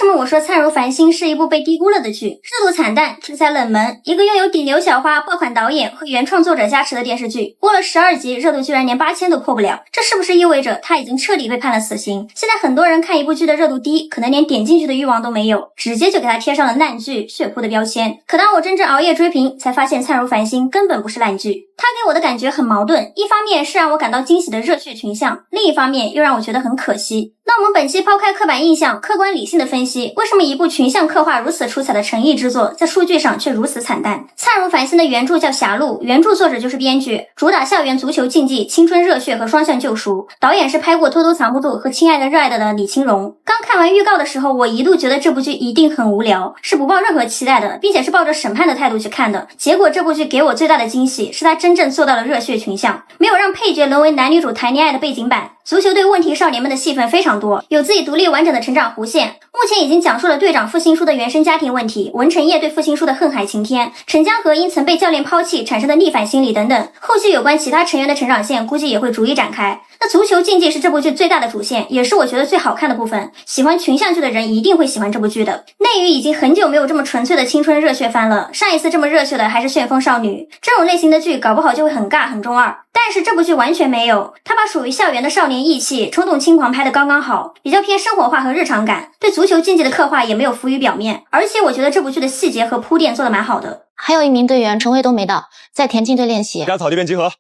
什么我说《灿如繁星》是一部被低估了的剧？热度惨淡，题材冷门，一个拥有顶流小花、爆款导演和原创作者加持的电视剧，播了12集，热度居然连8000都破不了，这是不是意味着他已经彻底被判了死刑？现在很多人看一部剧的热度低，可能连点进去的欲望都没有，直接就给他贴上了烂剧、血扑的标签。可当我真正熬夜追评，才发现《灿如繁星》根本不是烂剧，它给我的感觉很矛盾，一方面是让我感到惊喜的热血群像，另一方面又让我觉得很可惜。那我们本期抛开刻板印象，客观理性的分析，为什么一部群像刻画如此出彩的诚意之作，在数据上却如此惨淡？《灿如繁星》的原著叫《狭路》，原著作者就是编剧，主打校园足球竞技、青春热血和双向救赎。导演是拍过《偷偷藏不住》和《亲爱的热爱的》的李青荣。刚看完预告的时候，我一度觉得这部剧一定很无聊，是不抱任何期待的，并且是抱着审判的态度去看的。结果这部剧给我最大的惊喜是它真正做到了热血群像，没有让配角沦为男女主谈恋爱的背景板。足球队问题少年们的戏份非常多，有自己独立完整的成长弧线。目前已经讲述了队长傅新书的原生家庭问题，文成业对傅新书的恨海情天，陈江河因曾被教练抛弃产生的逆反心理等等。后续有关其他成员的成长线估计也会逐一展开。那足球竞技是这部剧最大的主线，也是我觉得最好看的部分。喜欢群像剧的人一定会喜欢这部剧的。内娱已经很久没有这么纯粹的青春热血番了，上一次这么热血的还是旋风少女。这种类型的剧搞不好就会很尬很中二，但是这部剧完全没有，它把属于校园的少年义气、冲动轻狂拍得刚刚好，比较偏生活化和日常感，对足球竞技的刻画也没有浮于表面，而且我觉得这部剧的细节和铺垫做得蛮好的。还有一名队员陈慧都没到，在田径队练习。家草地边集合。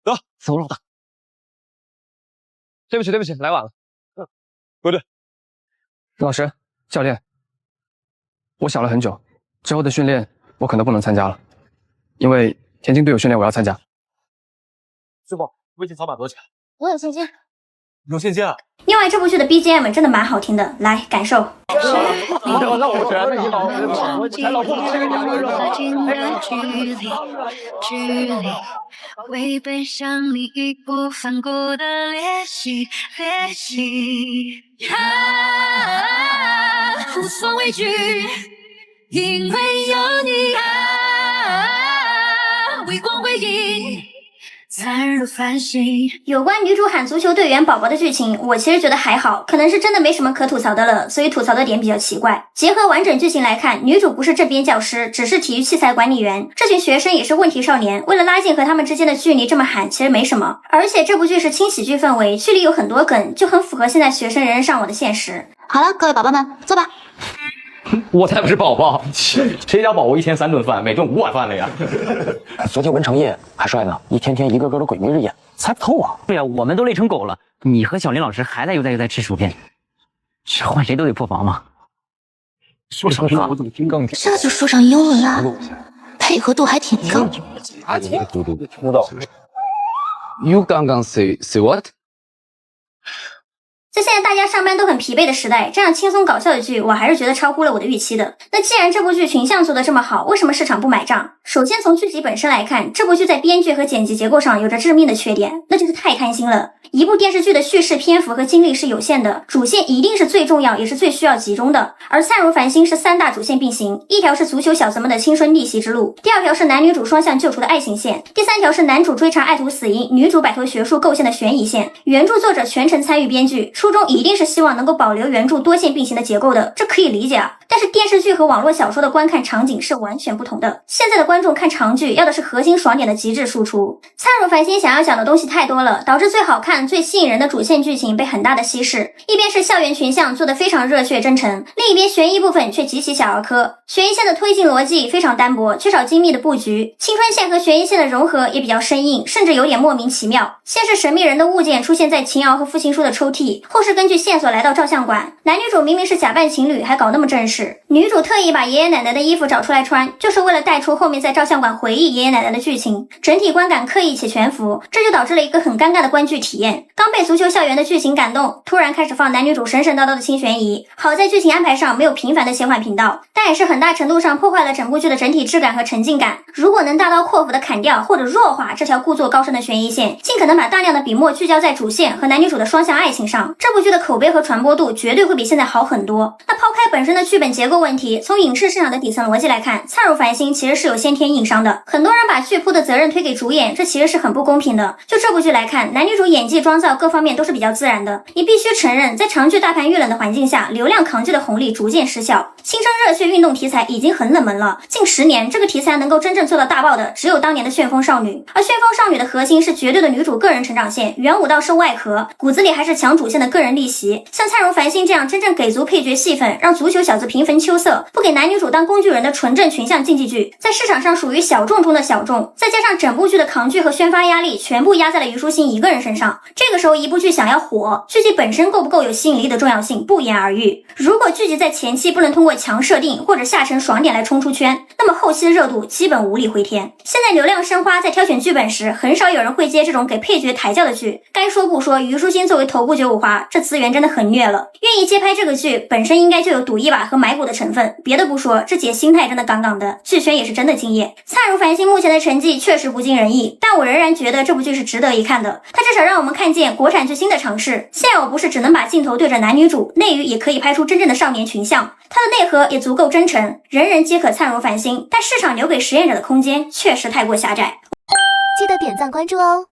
走，走，老大。对不起，来晚了。归队。老师，教练，我想了很久，之后的训练我可能不能参加了，因为田径队有训练我要参加。师傅，微信扫码多少钱？我有现金。有现金啊？另外，这部剧的 BGM 真的蛮好听的，来感受。那我全了，你好，我才老婆这个娘们为奔向你义无反顾的练习，无所畏惧，因为有你微光回应。灿如繁星。有关女主喊足球队员宝宝的剧情，我其实觉得还好，可能是真的没什么可吐槽的了，所以吐槽的点比较奇怪。结合完整剧情来看，女主不是正编教师，只是体育器材管理员，这群学生也是问题少年，为了拉近和他们之间的距离，这么喊其实没什么。而且这部剧是轻喜剧氛围，剧里有很多梗，就很符合现在学生人人上网的现实。好了，各位宝宝们，坐吧。我才不是宝宝，谁家宝宝一天3顿饭，每顿5碗饭了呀？昨天文成业还帅呢，一天天一个个的鬼迷日眼，猜不透啊。对啊，我们都累成狗了，你和小林老师还在悠哉吃薯片，这换谁都得破防嘛。说上英文我怎么听更听？这就说上英文了，配合度还挺高。听不到。You 刚刚 say what？在现在大家上班都很疲惫的时代，这样轻松搞笑的剧，我还是觉得超乎了我的预期的。那既然这部剧群像做得这么好，为什么市场不买账？首先从剧集本身来看，这部剧在编剧和剪辑结构上有着致命的缺点，那就是太贪心了。一部电视剧的叙事篇幅和精力是有限的，主线一定是最重要也是最需要集中的。而灿如繁星是3大主线并行，一条是足球小子们的青春逆袭之路，第2条是男女主双向救赎的爱情线，第3条是男主追查爱徒死因，女主摆脱学术构陷的悬疑线。原著作者全程参与编剧，初衷一定是希望能够保留原著多线并行的结构的，这可以理解啊。但是电视剧和网络小说的观看场景是完全不同的，现在的观众看长剧要的是核心爽点的极致输出。灿如繁星想要讲的东西太多了，导致最好看最吸引人的主线剧情被很大的稀释，一边是校园群像做得非常热血真诚，另一边悬疑部分却极其小儿科，悬疑线的推进逻辑非常单薄，缺少精密的布局，青春线和悬疑线的融合也比较生硬，甚至有点莫名其妙。先是神秘人的物件出现在秦瑶和傅行书的抽屉，后是根据线索来到照相馆，男女主明明是假扮情侣还搞那么正式，女主特意把爷爷奶奶的衣服找出来穿，就是为了带出后面在照相馆回忆爷爷奶奶的剧情，整体观感刻意且全幅，这就导致了一个很尴尬的观剧体验。刚被足球校园的剧情感动，突然开始放男女主神神叨叨的轻悬疑，好在剧情安排上没有频繁的切换频道，但也是很大程度上破坏了整部剧的整体质感和沉浸感。如果能大刀阔斧的砍掉或者弱化这条故作高深的悬疑线，尽可能把大量的笔墨聚焦在主线和男女主的双向爱情上，这部剧的口碑和传播度绝对会比现在好很多。那抛开本身的剧本结构问题，从影视市场的底层逻辑来看，灿如繁星其实是有先天硬伤的。很多人把剧铺的责任推给主演，这其实是很不公平的。就这部剧来看，男女主演技、妆造各方面都是比较自然的。你必须承认，在长剧大盘遇冷的环境下，流量扛剧的红利逐渐失效。新生热血运动题材已经很冷门了，近10年这个题材能够真正做到大爆的，只有当年的旋风少女。而旋风少女的核心是绝对的女主个人成长线，元武道是外壳，骨子里还是强主线的个人逆袭。像灿如繁星这样真正给足配角戏份，让足球小子平分秋色，不给男女主当工具人的纯正群像竞技剧，在市场上属于小众中的小众，再加上整部剧的扛剧和宣发压力全部压在了虞书欣一个人身上，这个时候一部剧想要火，剧集本身够不够有吸引力的重要性不言而喻。如果剧集在前期不能通过强设定或者下沉爽点来冲出圈，那么后期的热度基本无力回天。现在流量生花在挑选剧本时，很少有人会接这种给配角抬轿的剧。该说不说，虞书欣作为头部95花，这资源真的很虐了。愿意接拍这个剧，本身应该就有赌一把和买股的成分。别的不说，这姐心态真的杠杠的，剧圈也是真的敬业。灿如繁星目前的成绩确实不尽人意，但我仍然觉得这部剧是值得一看的。它至少让我们看见国产剧新的尝试，现偶不是只能把镜头对着男女主，内娱也可以拍出真正的少年群像。它的内核也足够真诚，人人皆可灿如繁星，但市场留给实验者的空间确实太过狭窄。记得点赞关注哦。